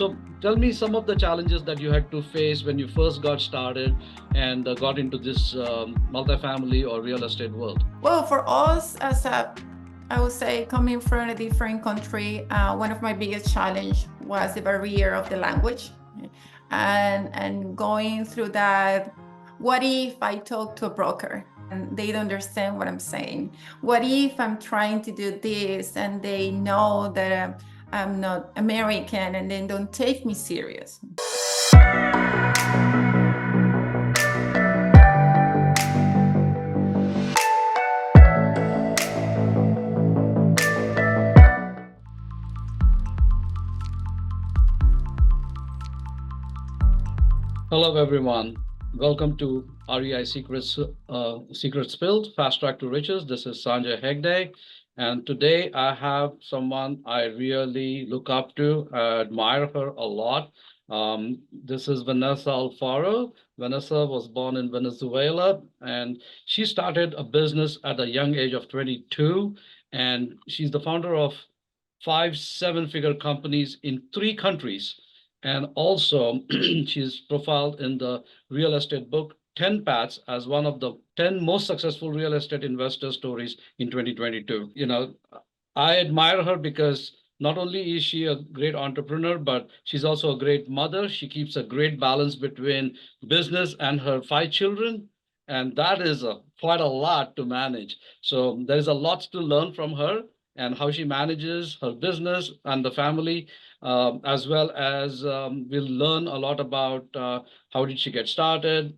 So tell me some of the challenges that you had to face when you first got started and got into this multifamily or real estate world. Well, for us, I would say, coming from a different country, one of my biggest challenge was the barrier of the language, and going through that. What if I talk to a broker and they don't understand what I'm saying? What if I'm trying to do this and they know that I'm not American and they don't take me serious? Hello, everyone. Welcome to REI Secret Spills, Fast Track to Riches. This is Sanjay Hegde. And today I have someone I really look up to, admire her a lot. This is Vanessa Alfaro. Vanessa was born in Venezuela, and she started a business at a young age of 22. And she's the founder of 5 7-figure companies in 3 countries. And also, she's profiled in the real estate book 10 Paths as one of the 10 most successful real estate investor stories in 2022. I admire her because not only is she a great entrepreneur, but she's also a great mother. She keeps a great balance between business and her 5 children. And that is quite a lot to manage. So there is a lot to learn from her and how she manages her business and the family, as well as we'll learn a lot about how did she get started.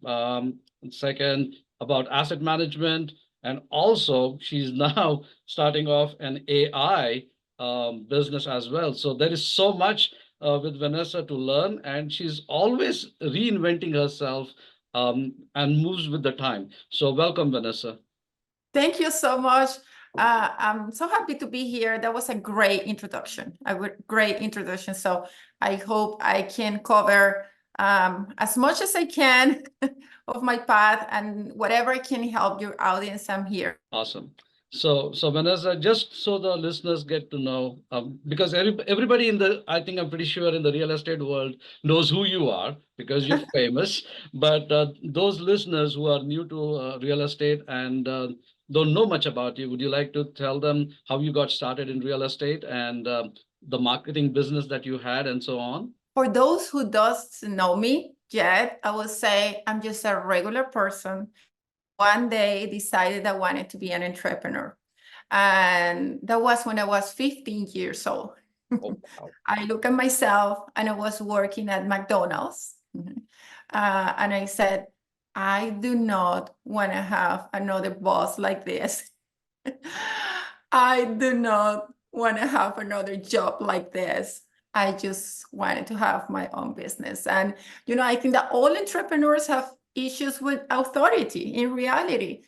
Second, about asset management, and also she's now starting off an AI business as well. So there is so much with Vanessa to learn, and she's always reinventing herself and moves with the time. So welcome, Vanessa. Thank you so much. I'm so happy to be here. That was a great introduction, great introduction. So I hope I can cover as much as I can of my path, and whatever can help your audience, I'm here. Awesome. So Vanessa, just so the listeners get to know, because everybody I think I'm pretty sure in the real estate world knows who you are because you're famous. But those listeners who are new to real estate and don't know much about you, would you like to tell them how you got started in real estate and the marketing business that you had and so on? For those who doesn't know me yet, I will say I'm just a regular person. One day decided I wanted to be an entrepreneur. And that was when I was 15 years old. Oh, wow. I look at myself and I was working at McDonald's. And I said, I do not want to have another boss like this. I do not want to have another job like this. I just wanted to have my own business. And, I think that all entrepreneurs have issues with authority in reality.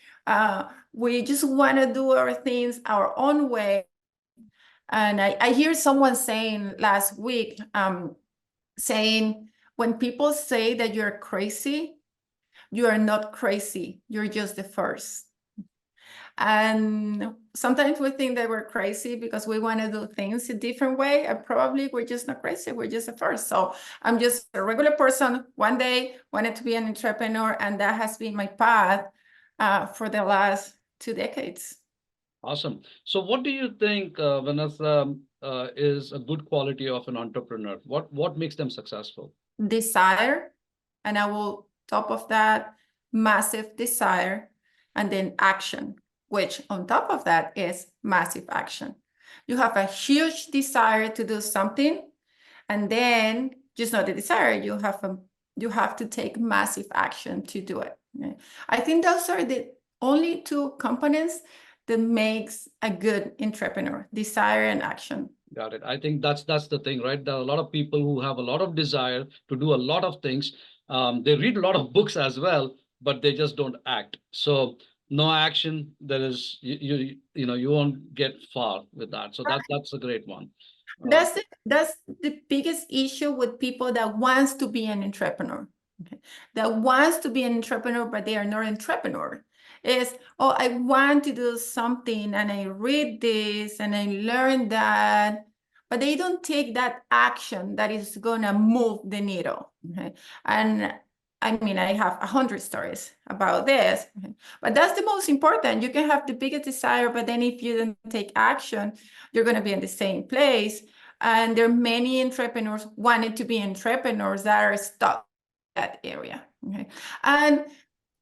We just want to do our things our own way. And I hear someone saying last week, saying, when people say that you're crazy, you are not crazy. You're just the first. And sometimes we think that we're crazy because we want to do things a different way. And probably we're just not crazy. We're just the first. So I'm just a regular person. One day wanted to be an entrepreneur, and that has been my path for the last 2 decades. Awesome. So what do you think, Vanessa, is a good quality of an entrepreneur? What makes them successful? Desire, and I will top of that, massive desire, and then action, which on top of that is massive action. You have a huge desire to do something, and then just not the desire, you have to take massive action to do it. I think those are the only 2 components that makes a good entrepreneur: desire and action. Got it. I think that's the thing, right? There are a lot of people who have a lot of desire to do a lot of things. They read a lot of books as well, but they just don't act. So no action, there is you won't get far with that. So that's a great one. That's the biggest issue with people that wants to be an entrepreneur. Okay. That wants to be an entrepreneur, but they are not an entrepreneur. Is, oh, I want to do something and I read this and I learned that, but they don't take that action that is gonna move the needle. Okay? And I mean, I have 100 stories about this, okay? But that's the most important. You can have the biggest desire, but then if you don't take action, you're gonna be in the same place. And there are many entrepreneurs wanting to be entrepreneurs that are stuck in that area. Okay, and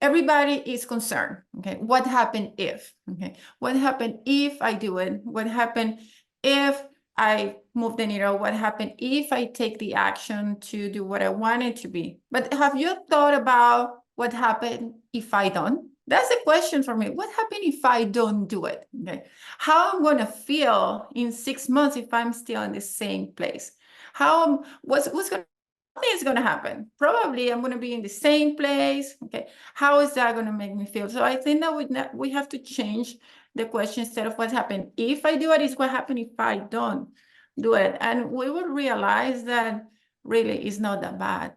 everybody is concerned. Okay, what happened if? Okay, what happened if I do it? What happened if I move the needle? What happened if I take the action to do what I wanted to be? But have you thought about what happened if I don't? That's a question for me. What happened if I don't do it? Okay, how I'm gonna feel in 6 months if I'm still in the same place? How what's gonna is going to happen? Probably I'm going to be in the same place. Okay, how is that going to make me feel? So I think that we have to change the question. Instead of what happened if I do it, is what happened if I don't do it, and we will realize that really it's not that bad.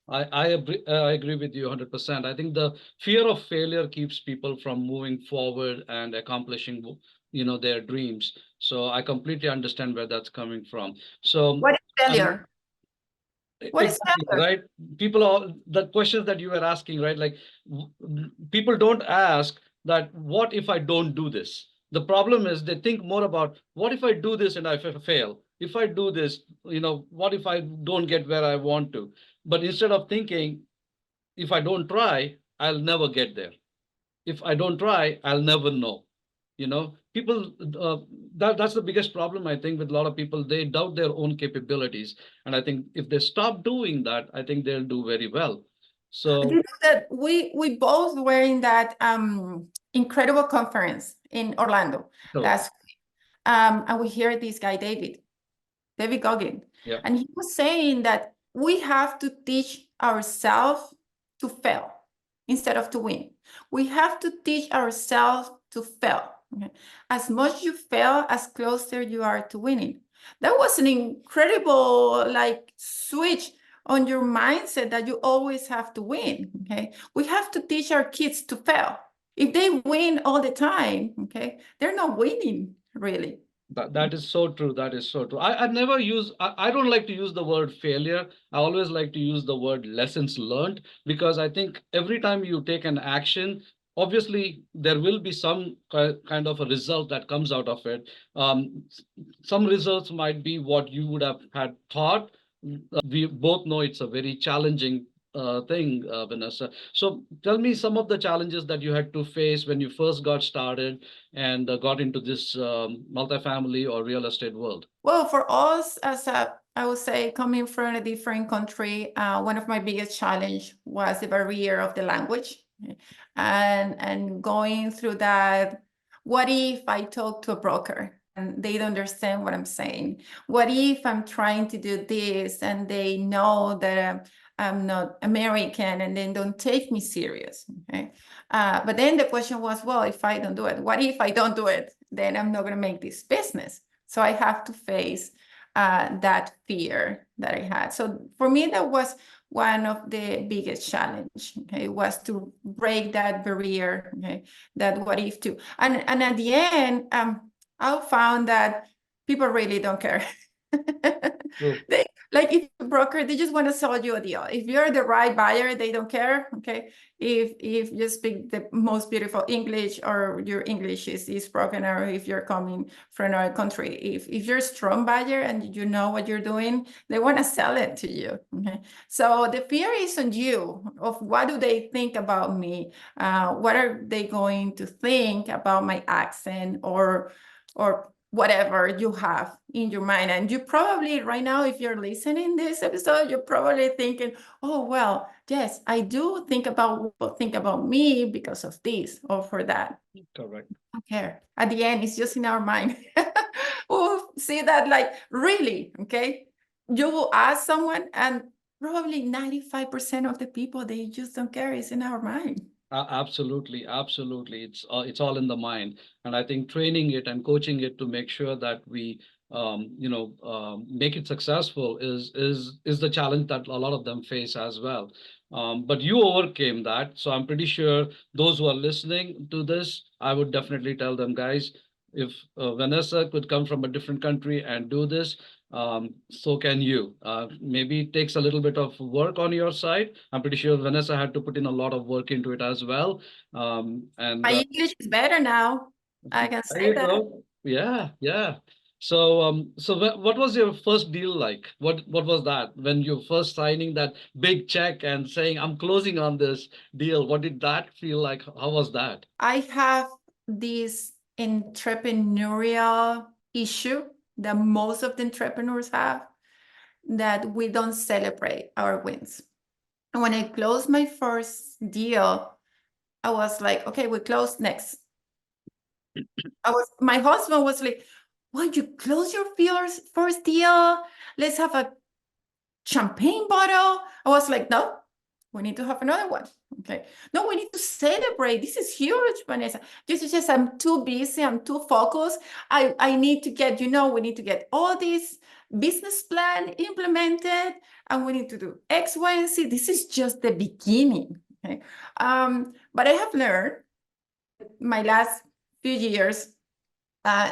I agree with you 100%. I think the fear of failure keeps people from moving forward and accomplishing, their dreams. So I completely understand where that's coming from. So, What is um, failure? What is exactly, failure? right? People are the questions that you were asking, right? Like people don't ask that, what if I don't do this? The problem is they think more about, what if I do this and I fail? If I do this, what if I don't get where I want to? But instead of thinking, if I don't try, I'll never get there. If I don't try, I'll never know. People, that's the biggest problem, I think, with a lot of people. They doubt their own capabilities. And I think if they stop doing that, I think they'll do very well. You So, know that we both were in that incredible conference in Orlando correct. last and we hear this guy David Goggin, Yeah. and he was saying that we have to teach ourselves to fail instead of to win. We have to teach ourselves to fail. Okay? As much you fail, as closer you are to winning. That was an incredible switch on your mindset that you always have to win. Okay, we have to teach our kids to fail. If they win all the time, okay, they're not winning really. That is so true. That is so true. I don't like to use the word failure. I always like to use the word lessons learned, because I think every time you take an action, obviously there will be some kind of a result that comes out of it. Some results might be what you would have had thought. We both know it's a very challenging thing, Vanessa. So tell me some of the challenges that you had to face when you first got started and got into this multifamily or real estate world? Well, for us, I would say, coming from a different country, one of my biggest challenge was the barrier of the language, and going through that. What if I talk to a broker and they don't understand what I'm saying? What if I'm trying to do this and they know that I'm not American and then don't take me serious? Okay. But then the question was, well, if I don't do it, what if I don't do it? Then I'm not going to make this business. So I have to face that fear that I had. So for me, that was one of the biggest challenge. Okay, was to break that barrier. Okay, that what if to, and at the end, I found that people really don't care. True. They, like, if a broker, they just want to sell you a deal. If you're the right buyer, they don't care. Okay, if you speak the most beautiful English, or your English is broken, or if you're coming from another country, if you're a strong buyer and you know what you're doing, they want to sell it to you. Okay, so the fear is on you of what do they think about me, what are they going to think about my accent, or whatever you have in your mind. And you probably right now, if you're listening this episode, you're probably thinking, oh, well, yes, I do think about me because of this or for that. Correct. I don't care. At the end, it's just in our mind. We'll see that, like, really, okay? You will ask someone, and probably 95% of the people, they just don't care. It's in our mind. Absolutely, absolutely. It's all in the mind, and I think training it and coaching it to make sure that we make it successful is the challenge that a lot of them face as well. But you overcame that, so I'm pretty sure those who are listening to this, I would definitely tell them, guys, if Vanessa could come from a different country and do this, so can you. Maybe it takes a little bit of work on your side. I'm pretty sure Vanessa had to put in a lot of work into it as well. And My English is better now. I can there say you that. go. Yeah, yeah. So, what was your first deal like? What was that when you first signing that big check and saying, "I'm closing on this deal"? What did that feel like? How was that? I have this entrepreneurial issue that most of the entrepreneurs have, that we don't celebrate our wins. And when I closed my first deal, I was like, okay, we closed next. My husband was like, well, you close your first deal? Let's have a champagne bottle. I was like, no, we need to have another one. Okay. No, we need to celebrate. This is huge, Vanessa. Just I'm too busy. I'm too focused. I need to get, we need to get all this business plan implemented, and we need to do X, Y, and Z. This is just the beginning. Okay. But I have learned my last few years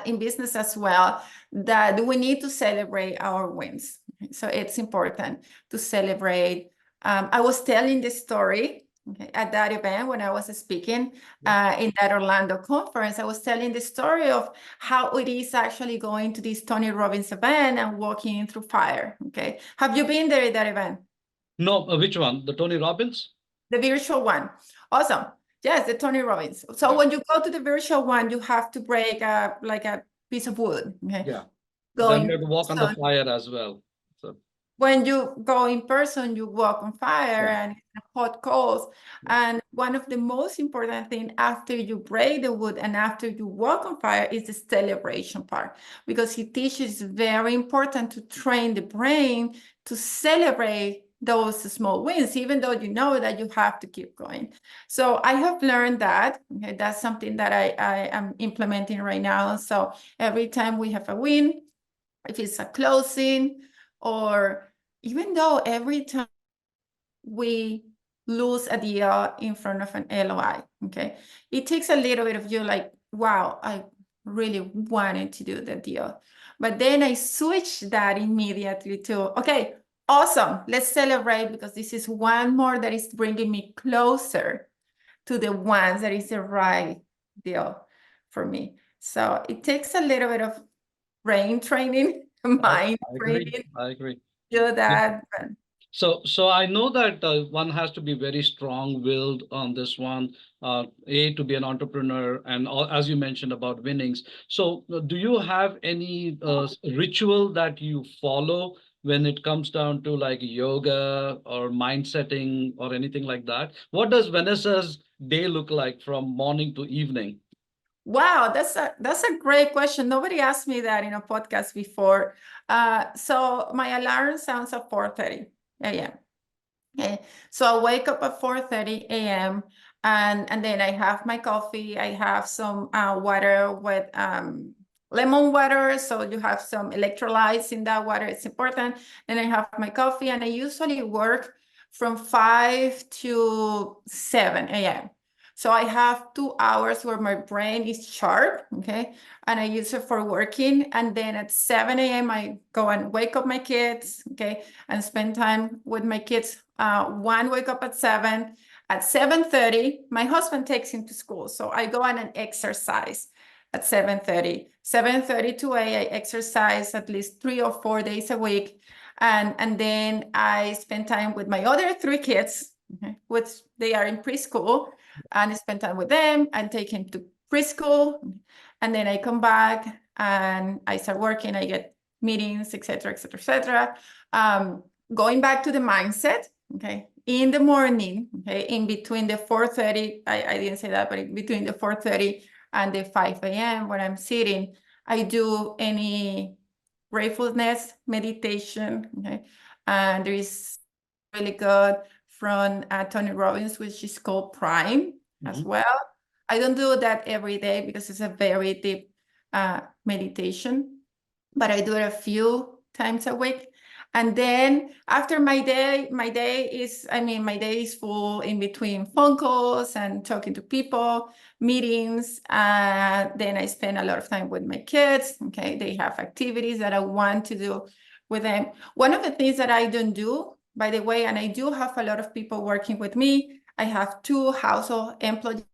in business as well, that we need to celebrate our wins. So it's important to celebrate. I was telling the story at that event when I was speaking in that Orlando conference. I was telling the story of how it is actually going to this Tony Robbins event and walking through fire. Okay, have you been there at that event? No, which one? The Tony Robbins? The virtual one. Awesome. Yes, the Tony Robbins. So Yeah. when you go to the virtual one, you have to break like a piece of wood. Okay. Yeah. Then you Going have to walk on the fire as well. So when you go in person, you walk on fire yeah. and hot coals. And one of the most important things after you break the wood and after you walk on fire is the celebration part, because he teaches very important to train the brain to celebrate those small wins, even though you know that you have to keep going. So I have learned that. Okay, that's something that I am implementing right now. So every time we have a win, if it's a closing, or even though every time we lose a deal in front of an LOI, okay, it takes a little bit of you like, wow, I really wanted to do the deal. But then I switched that immediately to, okay, awesome, let's celebrate, because this is one more that is bringing me closer to the ones that is the right deal for me. So it takes a little bit of brain training, mind I agree. training, I agree. do Yeah. that. So I know that one has to be very strong-willed on this one, to be an entrepreneur, and as you mentioned about winnings. So do you have any ritual that you follow when it comes down to like yoga or mind setting or anything like that? What does Vanessa's day look like from morning to evening? Wow, that's a great question. Nobody asked me that in a podcast before. So my alarm sounds at 4:30 a.m. Okay, so I wake up at 4:30 a.m. and then I have my coffee. I have some water with lemon water, so you have some electrolytes in that water. It's important. Then I have my coffee, and I usually work from 5 to 7 a.m. So I have 2 hours where my brain is sharp, okay? And I use it for working. And then at 7 a.m., I go and wake up my kids, okay? And spend time with my kids. One wake up at 7. At 7:30, my husband takes him to school. So I go on an exercise at 7:30. 7:30 to 8, I exercise at least 3 or 4 days a week. And then I spend time with my other 3 kids, okay, which they are in preschool, and I spend time with them and take him to preschool. And then I come back and I start working. I get meetings, etc., etc., etc. Going back to the mindset, okay, in the morning, okay, in between the 4:30, I didn't say that, but in between the 4:30 and the 5 a.m. when I'm sitting, I do any gratefulness meditation, okay, and there is really good from Tony Robbins, which is called Prime as well. I don't do that every day because it's a very deep meditation, but I do it a few times a week. And then after my day my day is full in between phone calls and talking to people, meetings. Then I spend a lot of time with my kids. Okay, they have activities that I want to do with them. One of the things that I don't do, by the way, and I do have a lot of people working with me. I have 2 household employees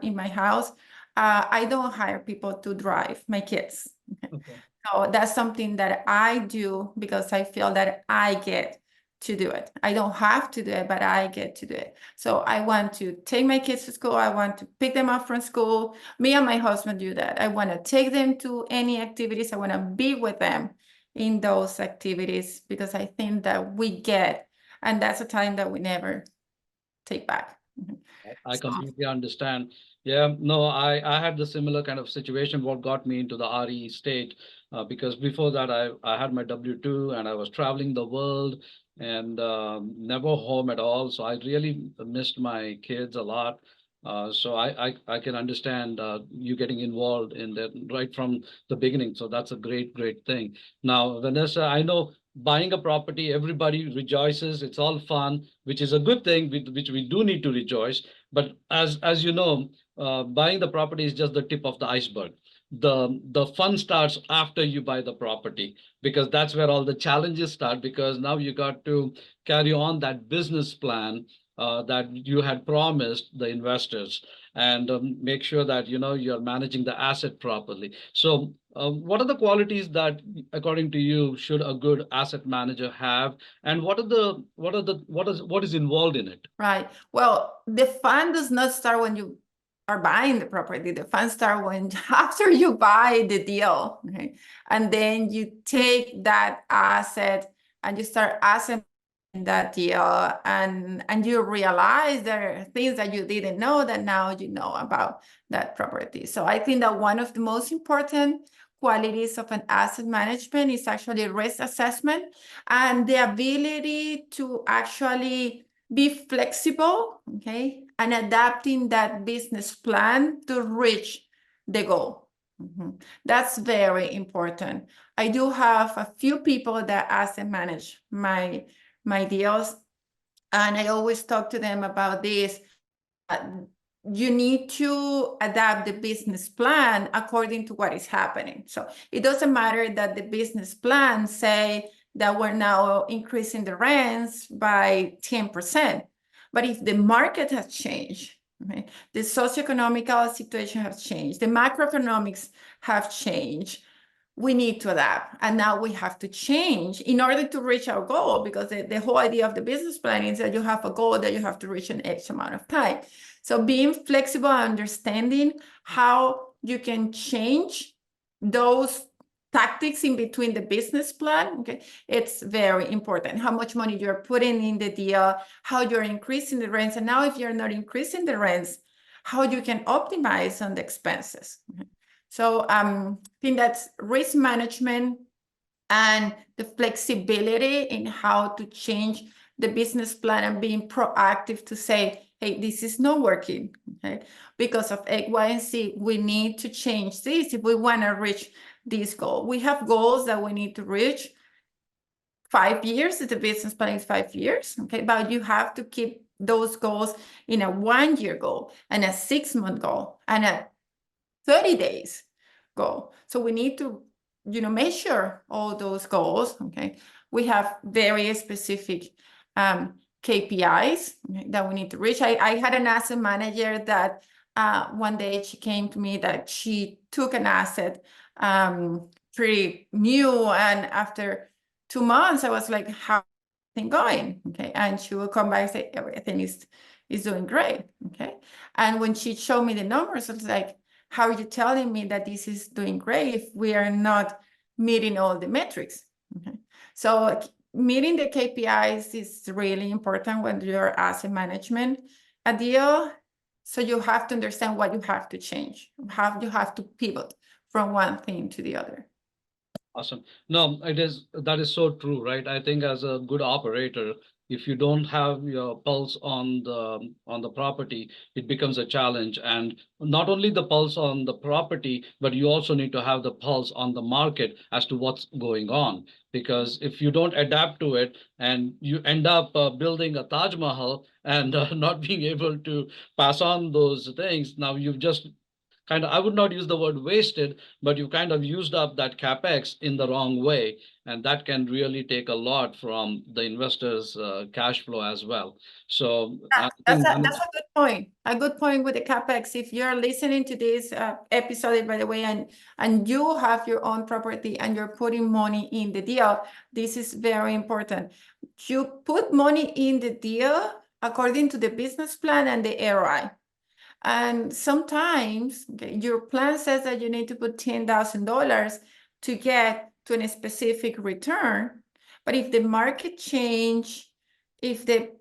in my house. I don't hire people to drive my kids. Okay. So that's something that I do because I feel that I get to do it. I don't have to do it, but I get to do it. So I want to take my kids to school. I want to pick them up from school. Me and my husband do that. I want to take them to any activities. I want to be with them in those activities because I think that we get, and that's a time that we never take back. I So, completely understand. Yeah, no, I had the similar kind of situation. What got me into the RE state, because before that I had my W-2 and I was traveling the world and never home at all. So I really missed my kids a lot. So I can understand you getting involved in that right from the beginning. So that's a great thing. Now, Vanessa, I know buying a property, everybody rejoices. It's all fun, which is a good thing, which we do need to rejoice. But as you know, buying the property is just the tip of the iceberg. The fun starts after you buy the property, because that's where all the challenges start, because now you got to carry on that business plan that you had promised the investors, and make sure that you're managing the asset properly. So what are the qualities that, according to you, should a good asset manager have, and what is involved in it? right. Well, the fun does not start when you are buying the property. The fun start when after you buy the deal, okay? And then you take that asset and you start asset that deal, and you realize there are things that you didn't know that now you know about that property. So I think that one of the most important qualities of an asset management is actually risk assessment and the ability to actually be flexible, okay, and adapting that business plan to reach the goal. That's very important. I do have a few people that asset manage my deals, and I always talk to them about this. You need to adapt the business plan according to what is happening. So it doesn't matter that the business plan say that we're now increasing the rents by 10%. But if the market has changed, okay, the socioeconomic situation has changed, the macroeconomics have changed, we need to adapt. And now we have to change in order to reach our goal, because the whole idea of the business plan is that you have a goal that you have to reach in X amount of time. So being flexible and understanding how you can change those tactics in between the business plan, okay, it's very important. How much money you're putting in the deal, how you're increasing the rents, and now if you're not increasing the rents, how you can optimize on the expenses. So I think that's risk management and the flexibility in how to change the business plan and being proactive to say, hey, this is not working, okay? Because of X, Y, and Z, we need to change this if we want to reach this goal. We have goals that we need to reach 5 years. If the business plan is 5 years, okay? But you have to keep those goals in a 1-year goal and a 6-month goal and a 30 days goal. So we need to, measure all those goals, okay? We have very specific KPIs that we need to reach. I had an asset manager that one day she came to me that she took an asset pretty new, and after 2 months, I was like, how's everything going? Okay, and she will come back and say, everything is doing great, okay? And when she showed me the numbers, I was like, how are you telling me that this is doing great if we are not meeting all the metrics? Okay. So meeting the KPIs is really important when you're asset management a deal. So you have to understand what you have to change, how you have to pivot from one thing to the other. Awesome. No, that is so true, right? I think as a good operator, if you don't have your pulse on the property, it becomes a challenge. And not only the pulse on the property, but you also need to have the pulse on the market as to what's going on. Because if you don't adapt to it and you end up building a Taj Mahal and not being able to pass on those things, now you've just kind of, I would not use the word wasted, but you kind of used up that capex in the wrong way, and that can really take a lot from the investor's cash flow as well. So I That's think that that's is a good point. A good point with the capex. If you're listening to this episode, by the way, and you have your own property and you're putting money in the deal, this is very important. You put money in the deal according to the business plan and the ROI. And sometimes your plan says that you need to put $10,000 to get to a specific return. But if the market change, if the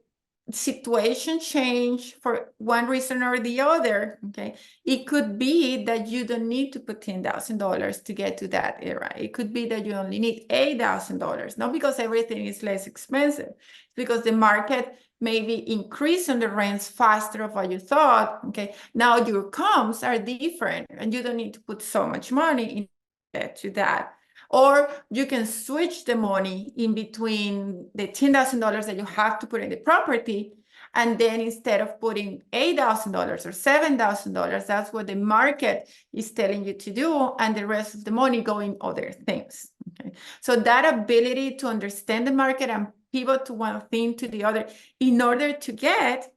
situation change for one reason or the other, okay, it could be that you don't need to put $10,000 to get to that era. It could be that you only need $8,000, not because everything is less expensive, because the market maybe increase on the rents faster of what you thought. Okay, now your comps are different, and you don't need to put so much money into that. Or you can switch the money in between the $10,000 that you have to put in the property, and then instead of putting $8,000 or $7,000, that's what the market is telling you to do, and the rest of the money go in other things. Okay, so that ability to understand the market and pivot to one thing to the other in order to get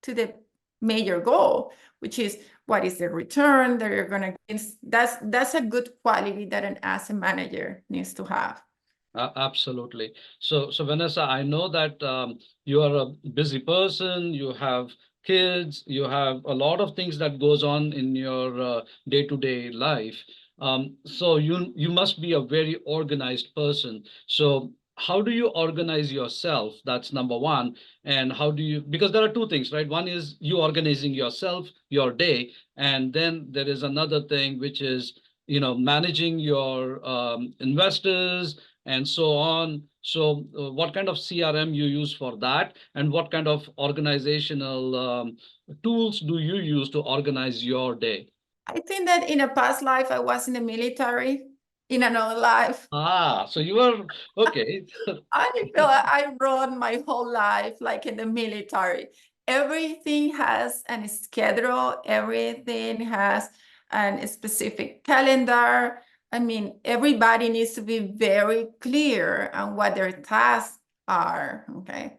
to the major goal, which is what is the return that you're going to get. That's a good quality that an asset manager needs to have. Absolutely. So Vanessa, I know that you are a busy person. You have kids. You have a lot of things that goes on in your day-to-day life. So you must be a very organized person. So how do you organize yourself? That's number one. And how do you, because there are two things, right? One is you organizing yourself, your day, and then there is another thing, which is, managing your investors and so on. So, what kind of CRM you use for that, and what kind of organizational tools do you use to organize your day? I think that in a past life, I was in the military. In another life, So you are okay. I feel like I run my whole life like in the military. Everything has a schedule, everything has a specific calendar. I mean, everybody needs to be very clear on what their tasks are, okay?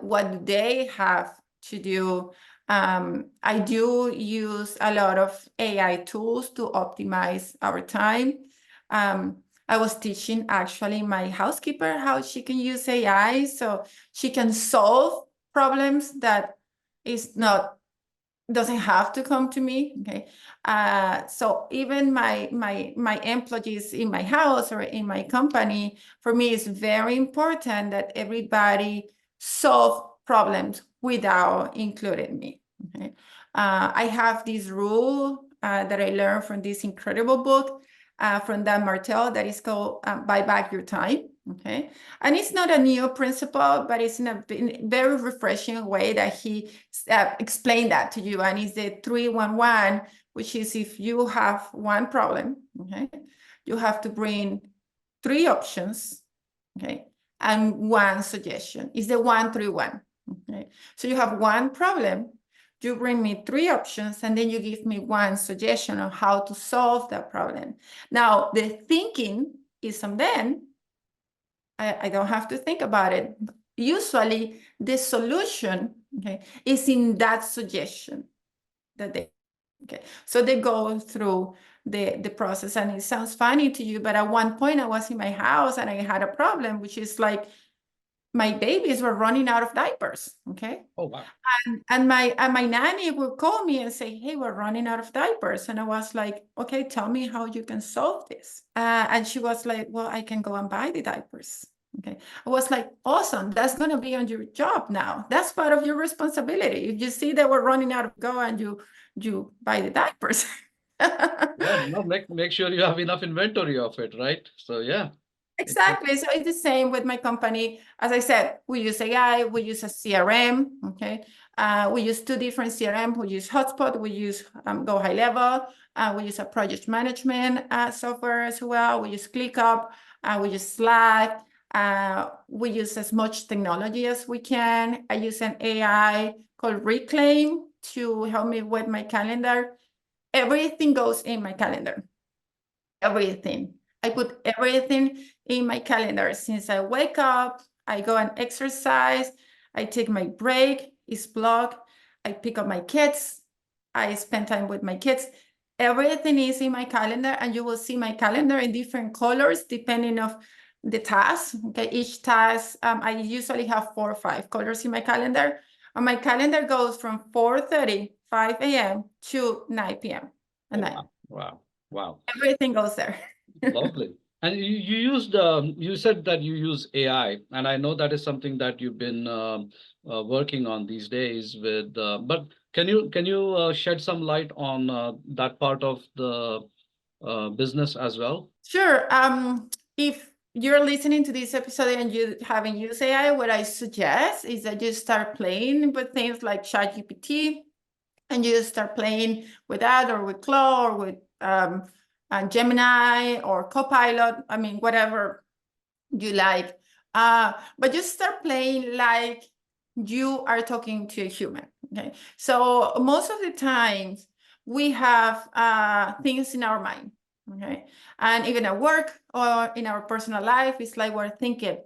What do they have to do? I do use a lot of AI tools to optimize our time. I was teaching actually my housekeeper how she can use AI so she can solve problems that is not doesn't have to come to me. Okay, so even my employees in my house or in my company, for me, it's very important that everybody solve problems without including me. Okay, I have this rule that I learned from this incredible book from Dan Martell that is called "Buy Back Your Time." Okay, and it's not a new principle, but it's in a very refreshing way that he explained that to you. And it's the 3-1-1, which is if you have one problem, okay, you have to bring 3 options, okay, and 1 suggestion. It's the 1-3-1. Okay, so you have one problem, you bring me 3 options, and then you give me 1 suggestion on how to solve that problem. Now, the thinking is on then. I don't have to think about it. Usually, the solution, okay, is in that suggestion that they, okay. So they go through the process, and it sounds funny to you, but at one point I was in my house and I had a problem, which is like my babies were running out of diapers, okay? Oh, wow. And my nanny would call me and say, "Hey, we're running out of diapers." And I was like, "Okay, tell me how you can solve this." And she was like, "Well, I can go and buy the diapers." Okay. I was like, "Awesome. That's going to be on your job now. That's part of your responsibility. If you see that we're running out of go and you buy the diapers." Yeah, no, make sure you have enough inventory of it, right? So yeah. Exactly. So it's the same with my company. As I said, we use AI, we use a CRM. Okay. We use two different CRM. We use Hotspot, we use Go High Level, we use a project management software as well. We use ClickUp, we use Slack. We use as much technology as we can. I use an AI called Reclaim to help me with my calendar. Everything goes in my calendar. Everything. I put everything in my calendar. Since I wake up, I go and exercise, I take my break, it's blocked, I pick up my kids, I spend time with my kids. Everything is in my calendar, and you will see my calendar in different colors depending of the task. Okay, each task, I usually have 4 or 5 colors in my calendar. And my calendar goes from 4:30, 5 a.m. to 9 p.m. at Oh, night. wow, wow, wow. Everything goes there. Lovely. And you used you said that you use AI, and I know that is something that you've been working on these days with. But can you shed some light on that part of the business as well? Sure. If you're listening to this episode and you haven't used AI, what I suggest is that you start playing with things like ChatGPT, and you start playing with that, or with Claude, or with Gemini or Copilot. I mean, whatever you like. But just start playing like you are talking to a human. Okay. So most of the times we have things in our mind. Okay. And even at work or in our personal life, it's like we're thinking,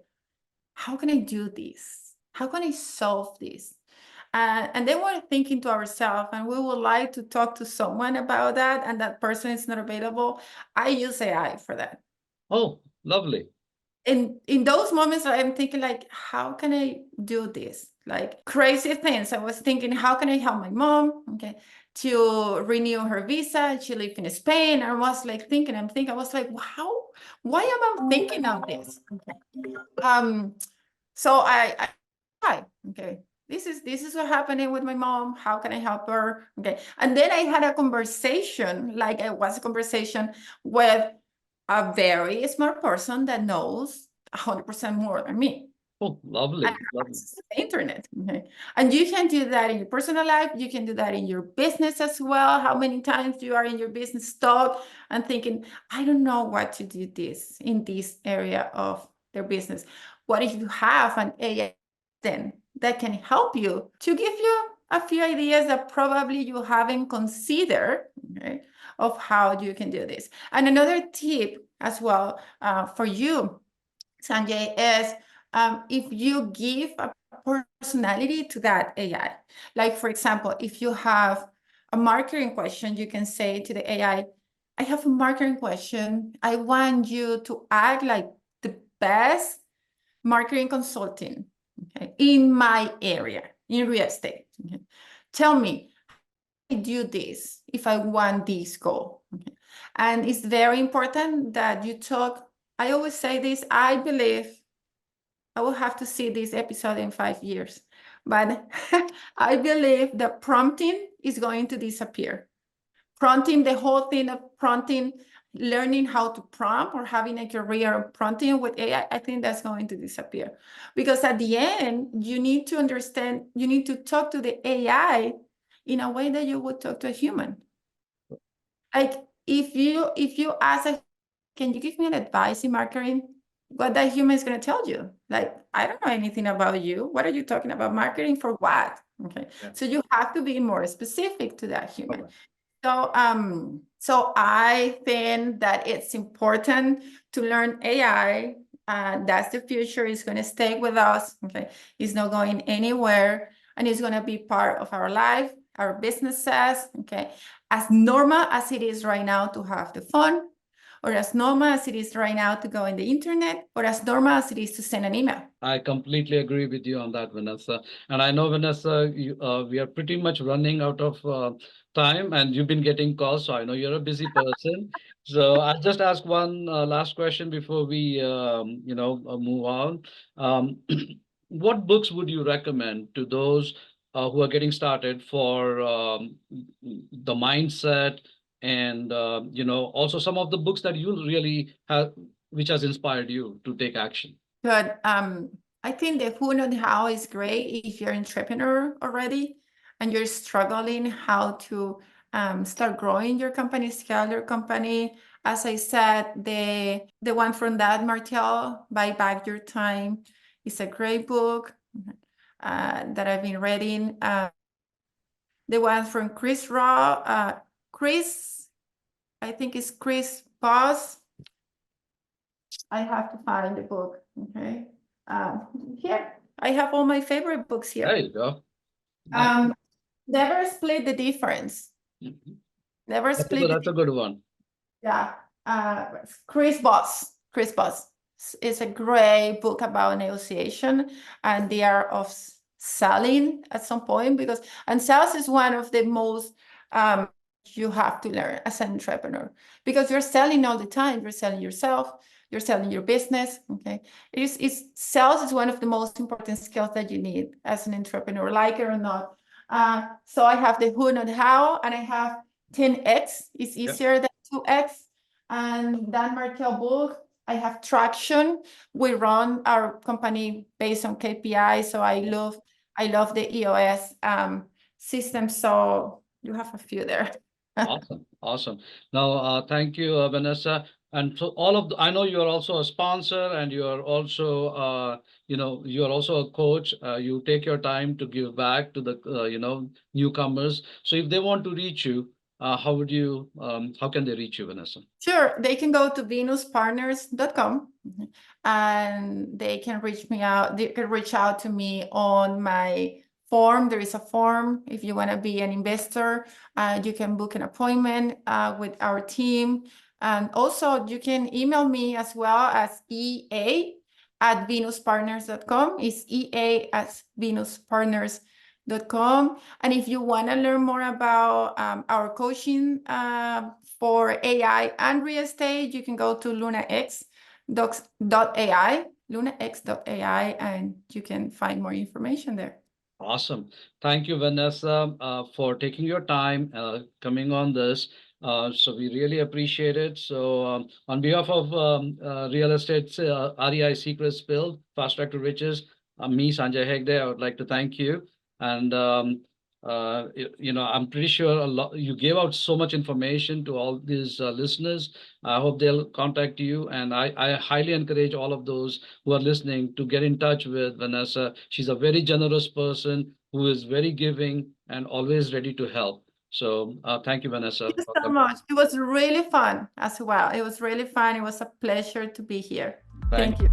how can I do this? How can I solve this? And then we're thinking to ourselves, and we would like to talk to someone about that, and that person is not available. I use AI for that. Oh, lovely. In those moments, I'm thinking like, how can I do this? Like crazy things. I was thinking, how can I help my mom? Okay, to renew her visa. She lived in Spain. I was like thinking, I was like, wow, why am I thinking of this? Okay. So hi, okay. This is what happening with my mom. How can I help her? Okay. And then I had a conversation, like it was a conversation with a very smart person that knows 100% more than me. Oh, And lovely, lovely. access to the internet. Okay. And you can do that in your personal life. You can do that in your business as well. How many times you are in your business talk and thinking, I don't know what to do this in this area of their business. What if you have an AI then that can help you to give you a few ideas that probably you haven't considered, okay, of how you can do this. And another tip as well for you, Sanjay, is if you give a personality to that AI. Like, for example, if you have a marketing question, you can say to the AI, I have a marketing question. I want you to act like the best marketing consulting, okay, in my area, in real estate. Okay. Tell me, I do this if I want this goal. Okay. And it's very important that you talk. I always say this, I believe I will have to see this episode in 5 years, but I believe that prompting is going to disappear. Prompting, the whole thing of prompting, learning how to prompt or having a career prompting with AI, I think that's going to disappear. Because at the end, you need to understand, you need to talk to the AI in a way that you would talk to a human. Like if you ask a, can you give me an advice in marketing? What that human is going to tell you? Like, I don't know anything about you. What are you talking about? Marketing for what? Okay. Yeah. So you have to be more specific to that human. Okay. So I think that it's important to learn AI. That's the future. It's going to stay with us. Okay. It's not going anywhere, and it's going to be part of our life, our businesses. Okay. As normal as it is right now to have the phone, or as normal as it is right now to go in the internet, or as normal as it is to send an email. I completely agree with you on that, Vanessa. And I know, Vanessa, we are pretty much running out of time, and you've been getting calls, so I know you're a busy person. So I'll just ask one last question before we, move on. Um, what books would you recommend to those who are getting started for the mindset and also some of the books that you really have, which has inspired you to take action. Good. I think the who and how is great if you're an entrepreneur already and you're struggling how to start growing your company, scale your company. As I said, the one from Dad Martell, Buy Back Your Time, is a great book that I've been reading. The one from Chris Raw, I think it's Chris Boss. I have to find the book. Okay. Here, I have all my favorite books here. There you go. Nice. Never Split the Difference. Mhm. Never Split That's a good one. Yeah. Chris Boss. Chris Boss. It's a great book about negotiation and the art of selling at some point, and sales is one of the most you have to learn as an entrepreneur, because you're selling all the time. You're selling yourself, you're selling your business. Okay. Sales is one of the most important skills that you need as an entrepreneur, like it or not. So I have the who, not how, and I have 10x. It's easier than 2x. And Dan Martell book, I have Traction. We run our company based on KPI. So I love the EOS system. So you have a few there. Awesome. Now, thank you, Vanessa. And so I know you are also a sponsor, and you are also, you are also a coach. You take your time to give back to the, newcomers. So if they want to reach you, how can they reach you, Vanessa? Sure. They can go to venuspartners.com and they can reach me out. They can reach out to me on my form. There is a form. If you want to be an investor, you can book an appointment with our team. And also you can email me as well as ea@venuspartners.com. It's ea@venuspartners.com. And if you want to learn more about our coaching for AI and real estate, you can go to lunax.ai, and you can find more information there. Awesome. Thank you, Vanessa, for taking your time coming on this. So we really appreciate it. So on behalf of Real Estate REI Secret Spills, Fast Track to Riches, me, Sanjay Hegde, I would like to thank you. And I'm pretty sure you gave out so much information to all these listeners. I hope they'll contact you. And I highly encourage all of those who are listening to get in touch with Vanessa. She's a very generous person who is very giving and always ready to help. So thank you, Vanessa. Thank you so much. It was really fun as well. It was really fun. It was a pleasure to be here. Thank you.